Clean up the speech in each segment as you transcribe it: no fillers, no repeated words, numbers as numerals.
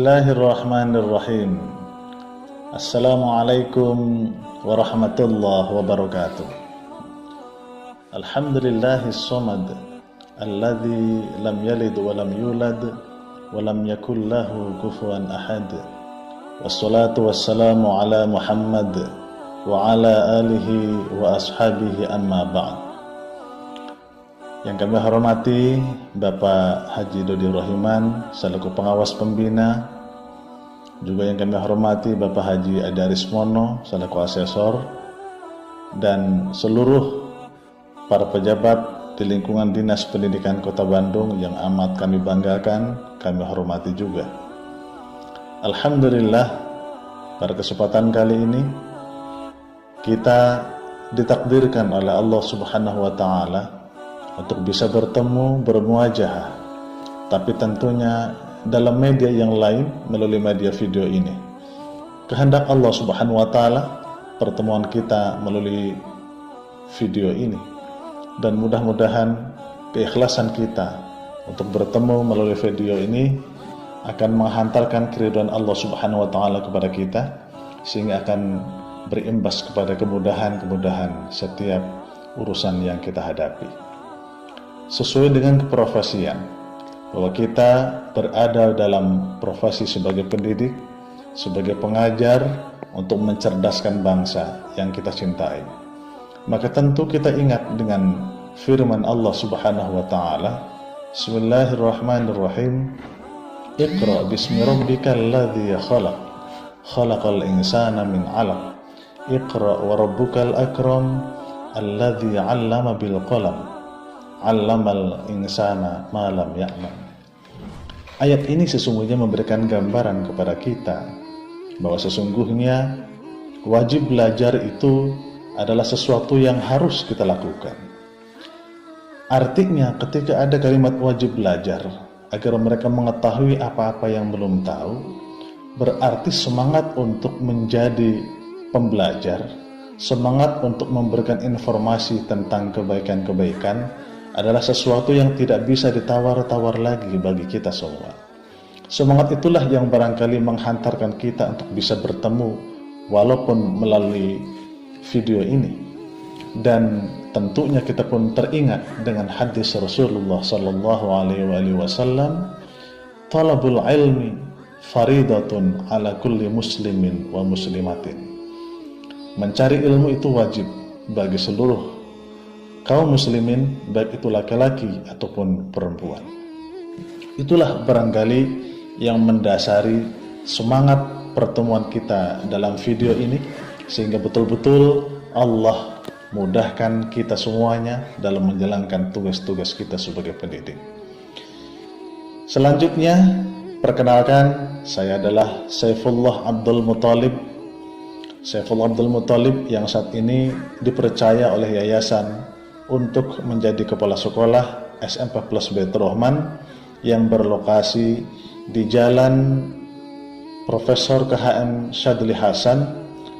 Bismillahirrahmanirrahim. Assalamualaikum warahmatullahi wabarakatuh. Alhamdulillahis samad alladzi lam yalid wa lam yulad wa lam yakul lahu kufuwan ahad. Wassalatu wassalamu ala Muhammad wa ala alihi wa ashabihi amma ba'd. Yang kami hormati Bapak Haji Dodi Rohiman selaku pengawas pembina, juga yang kami hormati Bapak Haji Adaris Mono selaku asesor, dan seluruh para pejabat di lingkungan Dinas Pendidikan Kota Bandung yang amat kami banggakan, kami hormati juga. Alhamdulillah, pada kesempatan kali ini kita ditakdirkan oleh Allah Subhanahu wa Ta'ala untuk bisa bertemu, bermuajahah, tapi tentunya dalam media yang lain melalui media video ini. Kehendak Allah Subhanahu wa Ta'ala pertemuan kita melalui video ini, dan mudah-mudahan keikhlasan kita untuk bertemu melalui video ini akan menghantarkan keridhaan Allah Subhanahu wa Ta'ala kepada kita, sehingga akan berimbas kepada kemudahan-kemudahan setiap urusan yang kita hadapi. Sesuai dengan keprofesian, bahwa kita berada dalam profesi sebagai pendidik, sebagai pengajar untuk mencerdaskan bangsa yang kita cintai, maka tentu kita ingat dengan firman Allah Subhanahu wa Ta'ala, Bismillahirrahmanirrahim, Iqra bismi rabbikal ladzi khalaq, khalaqal insana min 'alaq, Iqra wa rabbukal akram, alladzi 'allama bil qalam, 'allamal insana ma lam ya'lam. Ayat ini sesungguhnya memberikan gambaran kepada kita bahwa sesungguhnya wajib belajar itu adalah sesuatu yang harus kita lakukan. Artinya ketika ada kalimat wajib belajar agar mereka mengetahui apa-apa yang belum tahu, berarti semangat untuk menjadi pembelajar, semangat untuk memberikan informasi tentang kebaikan-kebaikan adalah sesuatu yang tidak bisa ditawar-tawar lagi bagi kita semua. Semangat itulah yang barangkali menghantarkan kita untuk bisa bertemu walaupun melalui video ini. Dan tentunya kita pun teringat dengan hadis Rasulullah sallallahu alaihi wasallam, talabul ilmi faridatun ala kulli muslimin wa muslimatin. Mencari ilmu itu wajib bagi seluruh kaum muslimin, baik itu laki-laki ataupun perempuan. Itulah barangkali yang mendasari semangat pertemuan kita dalam video ini, sehingga betul-betul Allah mudahkan kita semuanya dalam menjalankan tugas-tugas kita sebagai pendidik. Selanjutnya, perkenalkan, saya adalah Saifullah Abdul Muthalib. Saifullah Abdul Muthalib yang saat ini dipercaya oleh yayasan untuk menjadi kepala sekolah SMP Plus Baitur Rahman yang berlokasi di Jalan Profesor KHM Syadli Hasan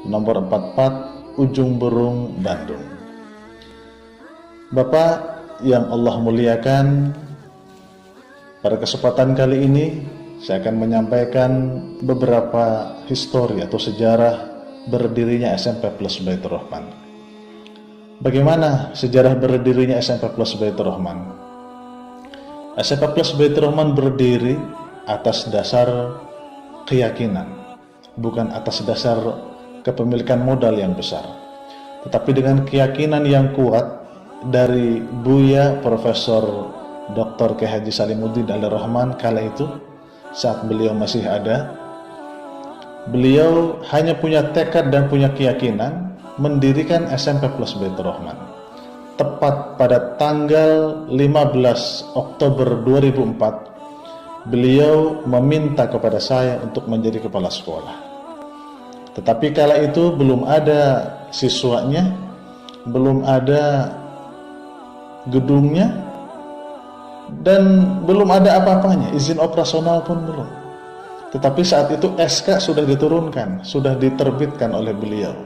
nomor 44 Ujung Berung, Bandung. Bapak yang Allah muliakan, pada kesempatan kali ini saya akan menyampaikan beberapa histori atau sejarah berdirinya SMP Plus Baitur Rahman. Bagaimana sejarah berdirinya SMP Plus Baitur Rahman? SMP Plus Baitur Rahman berdiri atas dasar keyakinan, bukan atas dasar kepemilikan modal yang besar, tetapi dengan keyakinan yang kuat dari Buya Profesor Dr. K. Haji Salimuddin Al-Rahman kala itu, saat beliau masih ada. Beliau hanya punya tekad dan punya keyakinan mendirikan SMP Plus Baitur Rahman. Tepat pada tanggal 15 Oktober 2004, beliau meminta kepada saya untuk menjadi kepala sekolah. Tetapi kala itu belum ada siswanya, belum ada gedungnya, dan belum ada apa-apanya, izin operasional pun belum. Tetapi saat itu SK sudah diturunkan, sudah diterbitkan oleh beliau.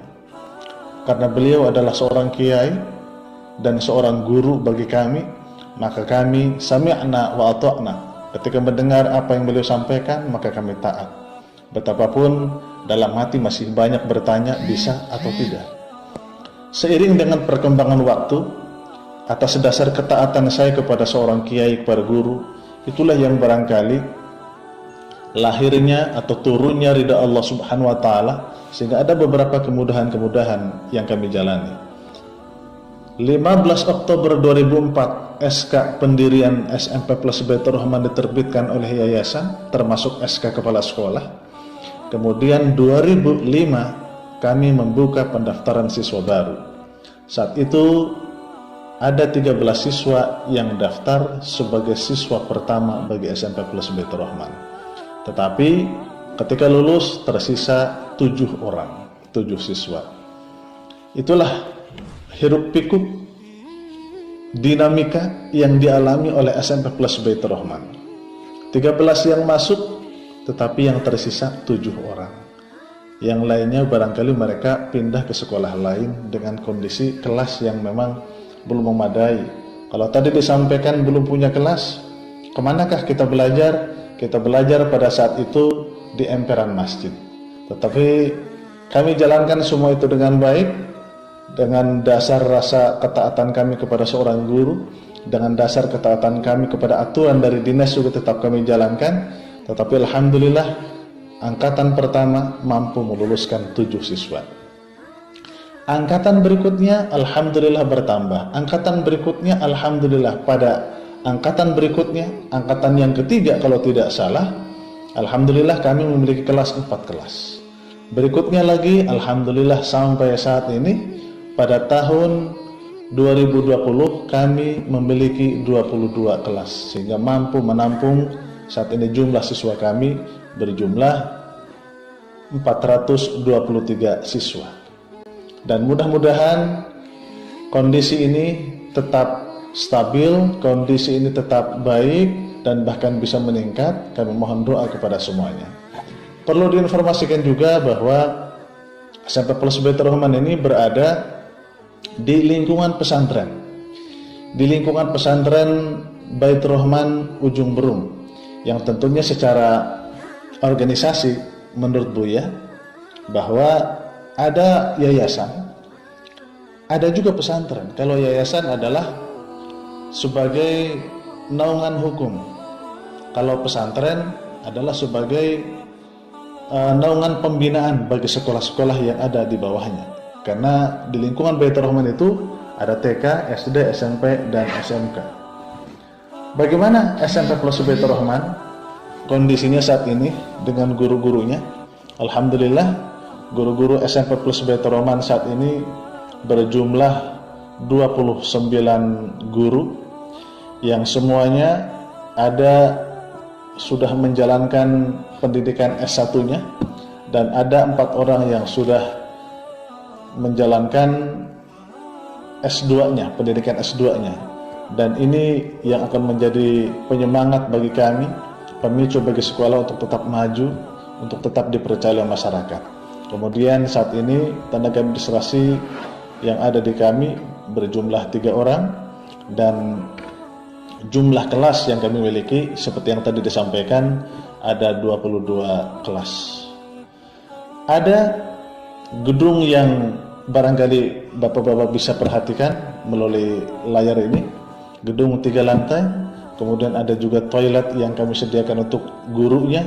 Karena beliau adalah seorang kiai dan seorang guru bagi kami, maka kami sami'na wa ata'na, Ketika mendengar apa yang beliau sampaikan, maka kami taat. Betapapun dalam hati masih banyak bertanya bisa atau tidak. Seiring dengan perkembangan waktu, atas dasar ketaatan saya kepada seorang kiai, kepada guru, itulah yang barangkali lahirnya atau turunnya ridha Allah Subhanahu wa taala, sehingga ada beberapa kemudahan-kemudahan yang kami jalani. 15 Oktober 2004 SK pendirian SMP Plus Baitur Rahman diterbitkan oleh yayasan, termasuk SK kepala sekolah. Kemudian 2005 kami membuka pendaftaran siswa baru. Saat itu ada 13 siswa yang daftar sebagai siswa pertama bagi SMP Plus Baitur Rahman. Tetapi ketika lulus tersisa 7 orang, 7 siswa. Itulah hiruk pikuk dinamika yang dialami oleh SMP Plus Baitur Rahman. 13 yang masuk, tetapi yang tersisa 7 orang. Yang lainnya barangkali mereka pindah ke sekolah lain dengan kondisi kelas yang memang belum memadai. Kalau tadi disampaikan belum punya kelas, kemanakah kita belajar? Kita belajar pada saat itu di emperan masjid. Tetapi kami jalankan semua itu dengan baik, dengan dasar rasa ketaatan kami kepada seorang guru, dengan dasar ketaatan kami kepada aturan dari dinas juga tetap kami jalankan. Tetapi alhamdulillah angkatan pertama mampu meluluskan 7 siswa. Angkatan berikutnya alhamdulillah bertambah. Angkatan berikutnya alhamdulillah, pada angkatan berikutnya, angkatan yang ketiga kalau tidak salah, alhamdulillah kami memiliki kelas 4 kelas. Berikutnya lagi alhamdulillah sampai saat ini pada tahun 2020 kami memiliki 22 kelas, sehingga mampu menampung saat ini jumlah siswa kami berjumlah 423 siswa. Dan mudah-mudahan kondisi ini tetap stabil, kondisi ini tetap baik dan bahkan bisa meningkat. Kami mohon doa kepada semuanya. Perlu diinformasikan juga bahwa SMP Plus Baitur Rahman ini berada di lingkungan pesantren. Di lingkungan pesantren Baitur Rahman Ujung Berung, yang tentunya secara organisasi menurut Buya bahwa ada yayasan, ada juga pesantren. Kalau yayasan adalah sebagai naungan hukum, kalau pesantren adalah sebagai naungan pembinaan bagi sekolah-sekolah yang ada di bawahnya. Karena di lingkungan Baitur Rahman itu ada TK, SD, SMP, dan SMK. Bagaimana SMP Plus Baitur Rahman kondisinya saat ini dengan guru-gurunya? Alhamdulillah, guru-guru SMP Plus Baitur Rahman saat ini berjumlah 29 guru yang semuanya ada sudah menjalankan pendidikan S1-nya, dan ada 4 orang yang sudah menjalankan S2-nya, pendidikan S2-nya. Dan ini yang akan menjadi penyemangat bagi kami, pemicu bagi sekolah untuk tetap maju, untuk tetap dipercaya oleh masyarakat. Kemudian saat ini tenaga administrasi yang ada di kami berjumlah 3 orang, dan jumlah kelas yang kami miliki seperti yang tadi disampaikan ada 22 kelas. Ada gedung yang barangkali bapak-bapak bisa perhatikan melalui layar ini, gedung 3 lantai. Kemudian ada juga toilet yang kami sediakan untuk gurunya,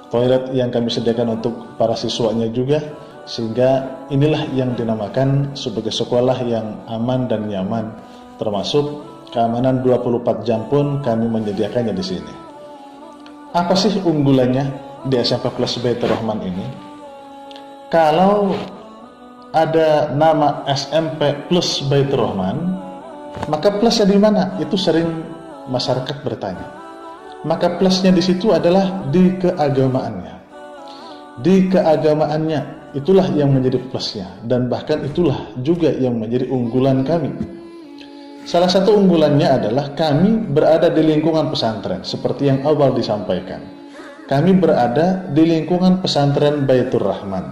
toilet yang kami sediakan untuk para siswanya juga, sehingga inilah yang dinamakan sebagai sekolah yang aman dan nyaman, termasuk keamanan 24 jam pun kami menyediakannya di sini. Apa sih unggulannya di SMP Plus Baitur Rahman ini? Kalau ada nama SMP Plus Baitur Rahman, maka plusnya di mana? Itu sering masyarakat bertanya. Maka plusnya di situ adalah di keagamaannya. Di keagamaannya itulah yang menjadi plusnya, dan bahkan itulah juga yang menjadi unggulan kami. Salah satu unggulannya adalah kami berada di lingkungan pesantren, seperti yang awal disampaikan. Kami berada di lingkungan pesantren Baitur Rahman,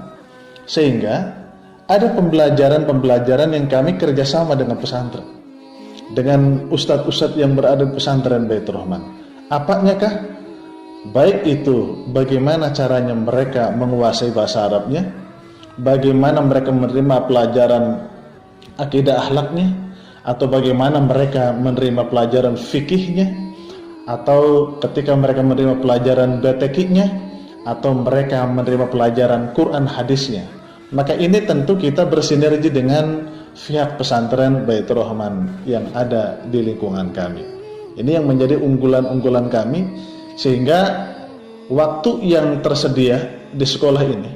sehingga ada pembelajaran-pembelajaran yang kami kerjasama dengan pesantren, dengan ustadz-ustadz yang berada di pesantren Baitur Rahman. Apanya kah? Baik itu bagaimana caranya mereka menguasai bahasa Arabnya, bagaimana mereka menerima pelajaran akidah akhlaknya, atau bagaimana mereka menerima pelajaran fikihnya, atau ketika mereka menerima pelajaran BTQ-nya, atau mereka menerima pelajaran Quran hadisnya. Maka ini tentu kita bersinergi dengan pihak pesantren Baitur Rahman yang ada di lingkungan kami. Ini yang menjadi unggulan-unggulan kami, sehingga waktu yang tersedia di sekolah ini,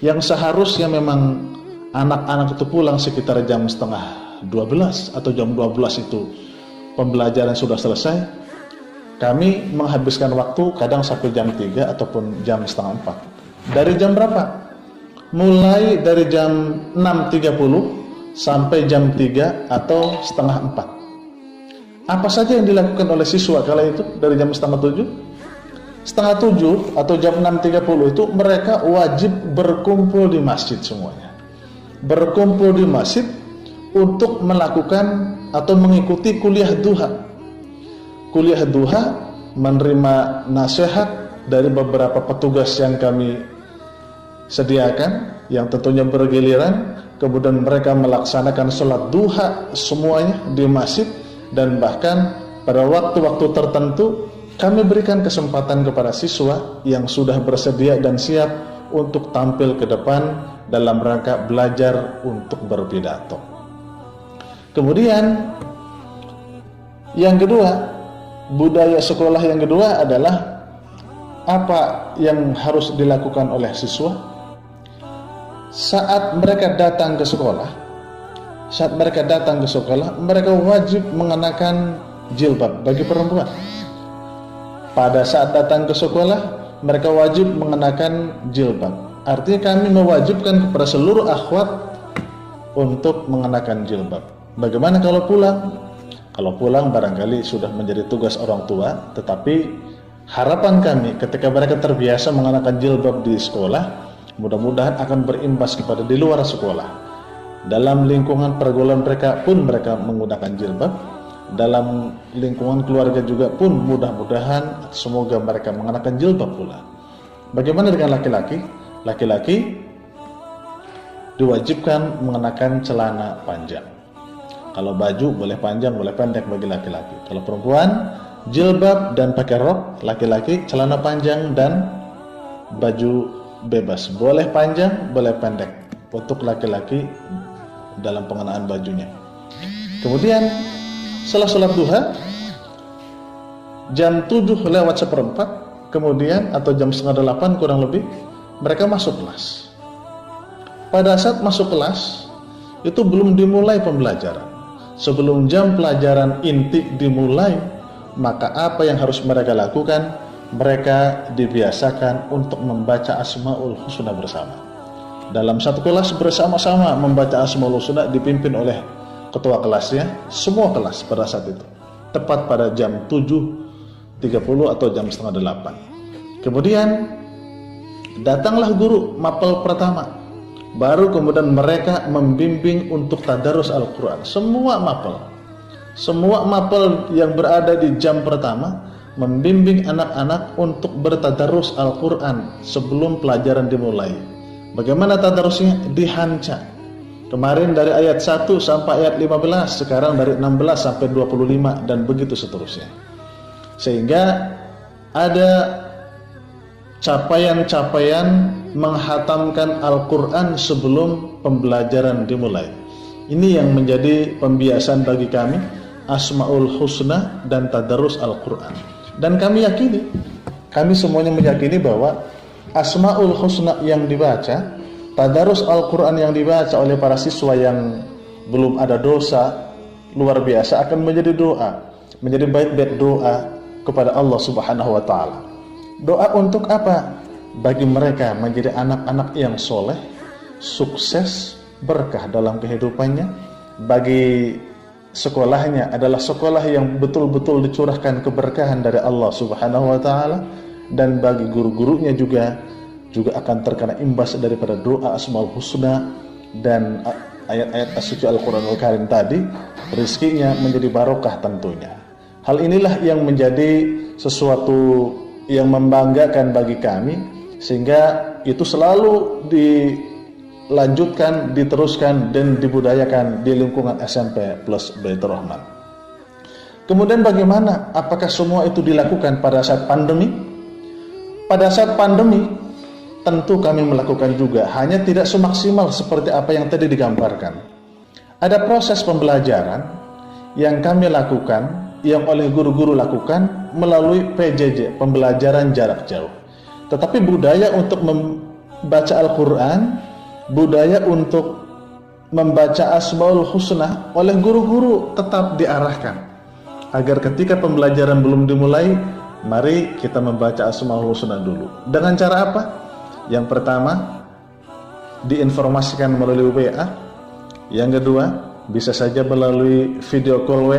yang seharusnya memang anak-anak itu pulang sekitar jam setengah 12 atau jam 12 itu pembelajaran sudah selesai, kami menghabiskan waktu kadang sampai jam 3 ataupun jam setengah 4. Dari jam berapa? Mulai dari jam 6.30 sampai jam 3 atau setengah 4. Apa saja yang dilakukan oleh siswa kala itu dari jam setengah 7? Setengah 7 atau jam 6.30 itu mereka wajib berkumpul di masjid semuanya. Berkumpul di masjid untuk melakukan atau mengikuti kuliah duha. Kuliah duha menerima nasihat dari beberapa petugas yang kami sediakan, yang tentunya bergiliran. Kemudian mereka melaksanakan sholat duha semuanya di masjid, dan bahkan pada waktu-waktu tertentu kami berikan kesempatan kepada siswa yang sudah bersedia dan siap untuk tampil ke depan dalam rangka belajar untuk berpidato. Kemudian yang kedua, budaya sekolah yang kedua adalah apa yang harus dilakukan oleh siswa saat mereka datang ke sekolah. Saat mereka datang ke sekolah, mereka wajib mengenakan jilbab bagi perempuan. Pada saat datang ke sekolah, mereka wajib mengenakan jilbab. Artinya kami mewajibkan kepada seluruh akhwat untuk mengenakan jilbab. Bagaimana kalau pulang? Kalau pulang barangkali sudah menjadi tugas orang tua, tetapi harapan kami ketika mereka terbiasa mengenakan jilbab di sekolah, mudah-mudahan akan berimbas kepada di luar sekolah. Dalam lingkungan pergaulan mereka pun mereka menggunakan jilbab. Dalam lingkungan keluarga juga pun mudah-mudahan semoga mereka mengenakan jilbab pula. Bagaimana dengan laki-laki? Laki-laki diwajibkan mengenakan celana panjang. Kalau baju boleh panjang, boleh pendek bagi laki-laki. Kalau perempuan jilbab dan pakai rok, laki-laki celana panjang dan baju bebas. Boleh panjang, boleh pendek untuk laki-laki dalam pengenaan bajunya. Kemudian setelah sholat duha jam 7:07, kemudian atau jam setengah 8 kurang lebih, mereka masuk kelas. Pada saat masuk kelas itu belum dimulai pembelajaran. Sebelum jam pelajaran inti dimulai, maka apa yang harus mereka lakukan? Mereka dibiasakan untuk membaca Asmaul Husna bersama. Dalam satu kelas bersama-sama membaca Asmaul Husna dipimpin oleh ketua kelasnya, semua kelas pada saat itu. Tepat pada jam 7.30 atau jam setengah 8. Kemudian datanglah guru mapel pertama. Baru kemudian mereka membimbing untuk tadarus Al-Quran. Semua mapel yang berada di jam pertama membimbing anak-anak untuk bertadarus Al-Quran sebelum pelajaran dimulai. Bagaimana tadarusnya? Dihanca. Kemarin dari ayat 1 sampai ayat 15, sekarang dari 16 sampai 25 dan begitu seterusnya. Sehingga ada capaian-capaian menghatamkan Al-Quran sebelum pembelajaran dimulai. Ini yang menjadi pembiasaan bagi kami, Asmaul Husna dan tadarus Al-Quran. Dan kami yakini, kami semuanya meyakini bahwa Asmaul Husna yang dibaca, tadarus Al-Quran yang dibaca oleh para siswa yang belum ada dosa, luar biasa akan menjadi doa, menjadi bait-bait doa kepada Allah Subhanahu wa Ta'ala. Doa untuk apa? Bagi mereka menjadi anak-anak yang soleh, sukses, berkah dalam kehidupannya. Bagi sekolahnya adalah sekolah yang betul-betul dicurahkan keberkahan dari Allah Subhanahu wa Ta'ala. Dan bagi guru-gurunya juga akan terkena imbas daripada doa Asmaul Husna dan ayat-ayat suci Al-Quranul Karim tadi. Rizkinya menjadi barokah tentunya. Hal inilah yang menjadi sesuatu yang membanggakan bagi kami, sehingga itu selalu dilanjutkan, diteruskan, dan dibudayakan di lingkungan SMP plus Baitur Rahman. Kemudian bagaimana? Apakah semua itu dilakukan pada saat pandemi? Pada saat pandemi tentu kami melakukan juga, hanya tidak semaksimal seperti apa yang tadi digambarkan. Ada proses pembelajaran yang kami lakukan, yang oleh guru-guru lakukan melalui PJJ, pembelajaran jarak jauh. Tetapi budaya untuk membaca Al-Quran, budaya untuk membaca Asmaul Husna oleh guru-guru tetap diarahkan, agar ketika pembelajaran belum dimulai, mari kita membaca Asmaul Husna dulu. Dengan cara apa? Yang pertama, diinformasikan melalui WA. Yang kedua, bisa saja melalui video call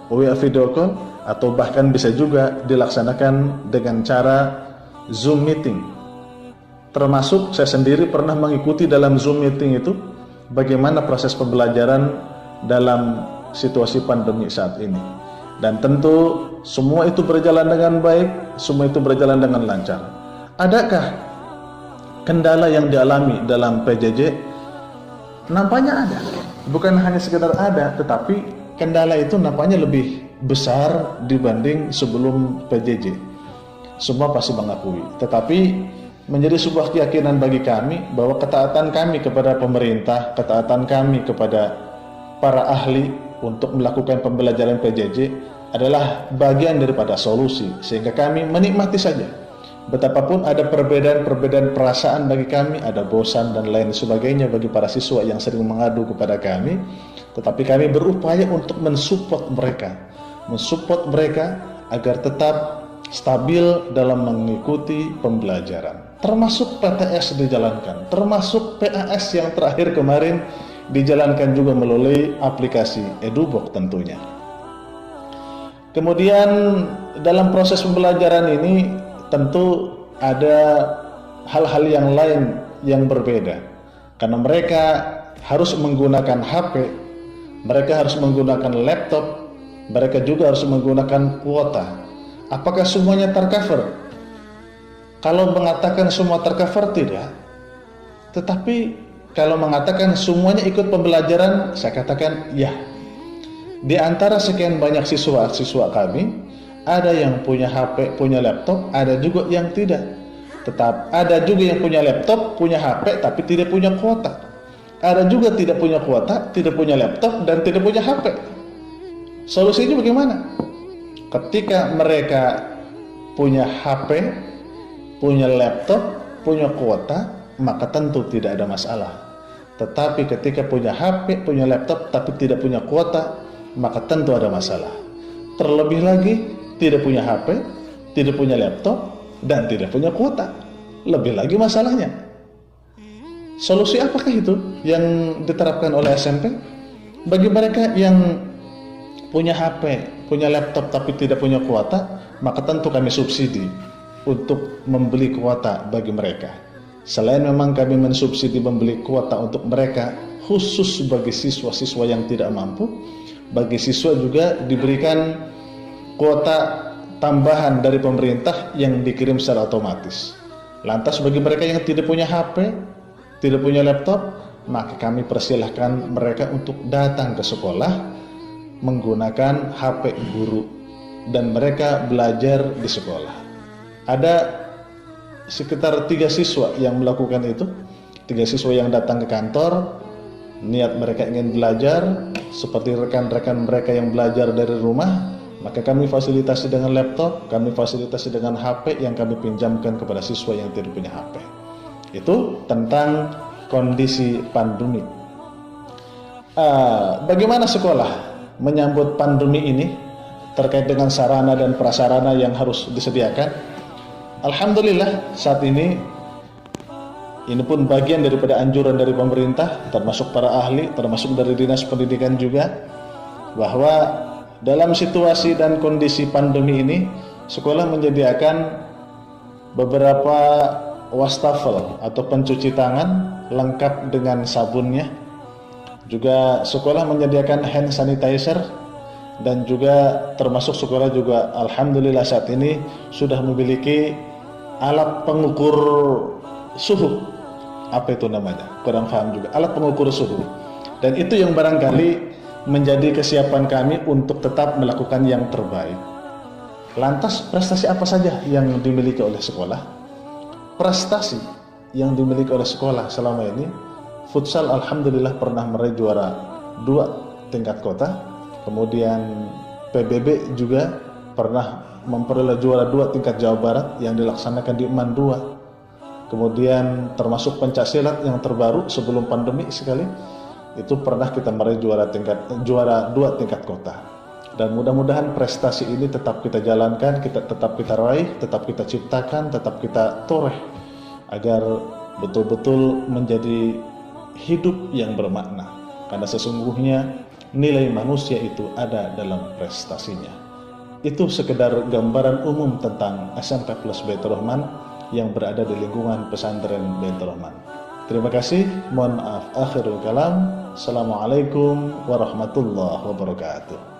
WA video call, atau bahkan bisa juga dilaksanakan dengan cara Zoom meeting. Termasuk saya sendiri pernah mengikuti dalam Zoom meeting itu bagaimana proses pembelajaran dalam situasi pandemi saat ini. Dan tentu semua itu berjalan dengan baik, semua itu berjalan dengan lancar. Adakah kendala yang dialami dalam PJJ? Nampaknya ada. Bukan hanya sekedar ada, tetapi kendala itu nampaknya lebih besar dibanding sebelum PJJ. Semua pasti mengakui. Tetapi menjadi sebuah keyakinan bagi kami bahwa ketaatan kami kepada pemerintah, ketaatan kami kepada para ahli untuk melakukan pembelajaran PJJ adalah bagian daripada solusi, sehingga kami menikmati saja. Betapapun ada perbedaan perasaan bagi kami, ada bosan dan lain sebagainya bagi para siswa yang sering mengadu kepada kami, tetapi kami berupaya untuk mensupport mereka agar tetap stabil dalam mengikuti pembelajaran. Termasuk PTS dijalankan, termasuk PAS yang terakhir kemarin dijalankan juga melalui aplikasi EduBox tentunya. Kemudian dalam proses pembelajaran ini tentu ada hal-hal yang lain yang berbeda, karena mereka harus menggunakan HP, mereka harus menggunakan laptop, mereka juga harus menggunakan kuota. Apakah semuanya tercover? Kalau mengatakan semua tercover, tidak. Tetapi kalau mengatakan semuanya ikut pembelajaran, saya katakan ya. Di antara sekian banyak siswa kami, ada yang punya HP, punya laptop, ada juga yang tidak. Tetap ada juga yang punya laptop, punya HP, tapi tidak punya kuota. Ada juga tidak punya kuota, tidak punya laptop, dan tidak punya HP. Solusinya bagaimana? Ketika mereka punya HP, punya laptop, punya kuota, maka tentu tidak ada masalah. Tetapi ketika punya HP, punya laptop, tapi tidak punya kuota, maka tentu ada masalah. Terlebih lagi, tidak punya HP, tidak punya laptop, dan tidak punya kuota. Lebih lagi masalahnya. Solusi apakah itu yang diterapkan oleh SMP? Bagi mereka yang punya HP, punya laptop, tapi tidak punya kuota, maka tentu kami subsidi untuk membeli kuota bagi mereka. Selain memang kami mensubsidi membeli kuota untuk mereka, khusus bagi siswa-siswa yang tidak mampu, bagi siswa juga diberikan kuota tambahan dari pemerintah yang dikirim secara otomatis. Lantas bagi mereka yang tidak punya HP, tidak punya laptop, maka kami persilahkan mereka untuk datang ke sekolah menggunakan HP guru dan mereka belajar di sekolah. Ada sekitar 3 siswa yang melakukan itu. 3 siswa yang datang ke kantor, niat mereka ingin belajar seperti rekan-rekan mereka yang belajar dari rumah, maka kami fasilitasi dengan laptop, kami fasilitasi dengan HP yang kami pinjamkan kepada siswa yang tidak punya HP. Itu tentang kondisi pandemi. Bagaimana sekolah menyambut pandemi ini terkait dengan sarana dan prasarana yang harus disediakan? Alhamdulillah saat ini pun bagian daripada anjuran dari pemerintah, termasuk para ahli, termasuk dari Dinas Pendidikan juga, bahwa dalam situasi dan kondisi pandemi ini, sekolah menyediakan beberapa wastafel atau pencuci tangan lengkap dengan sabunnya. Juga sekolah menyediakan hand sanitizer dan juga termasuk sekolah juga alhamdulillah saat ini sudah memiliki alat pengukur suhu. Apa itu namanya? Kurang paham juga. Alat pengukur suhu. Dan itu yang barangkali menjadi kesiapan kami untuk tetap melakukan yang terbaik. Lantas prestasi apa saja yang dimiliki oleh sekolah? Prestasi yang dimiliki oleh sekolah selama ini, futsal alhamdulillah pernah meraih juara 2 tingkat kota. Kemudian PBB juga pernah memperoleh juara 2 tingkat Jawa Barat yang dilaksanakan di UMAN 2. Kemudian termasuk pencaksilat yang terbaru sebelum pandemi sekali, itu pernah kita meraih juara 2 tingkat kota. Dan mudah-mudahan prestasi ini tetap kita jalankan, tetap kita raih, tetap kita ciptakan, tetap kita toreh, agar betul-betul menjadi hidup yang bermakna. Karena sesungguhnya nilai manusia itu ada dalam prestasinya. Itu sekedar gambaran umum tentang SMK Plus Baitur Rahman yang berada di lingkungan pesantren Baitur Rahman. Terima kasih, mohon maaf akhirul kalam. Assalamualaikum warahmatullahi wabarakatuh.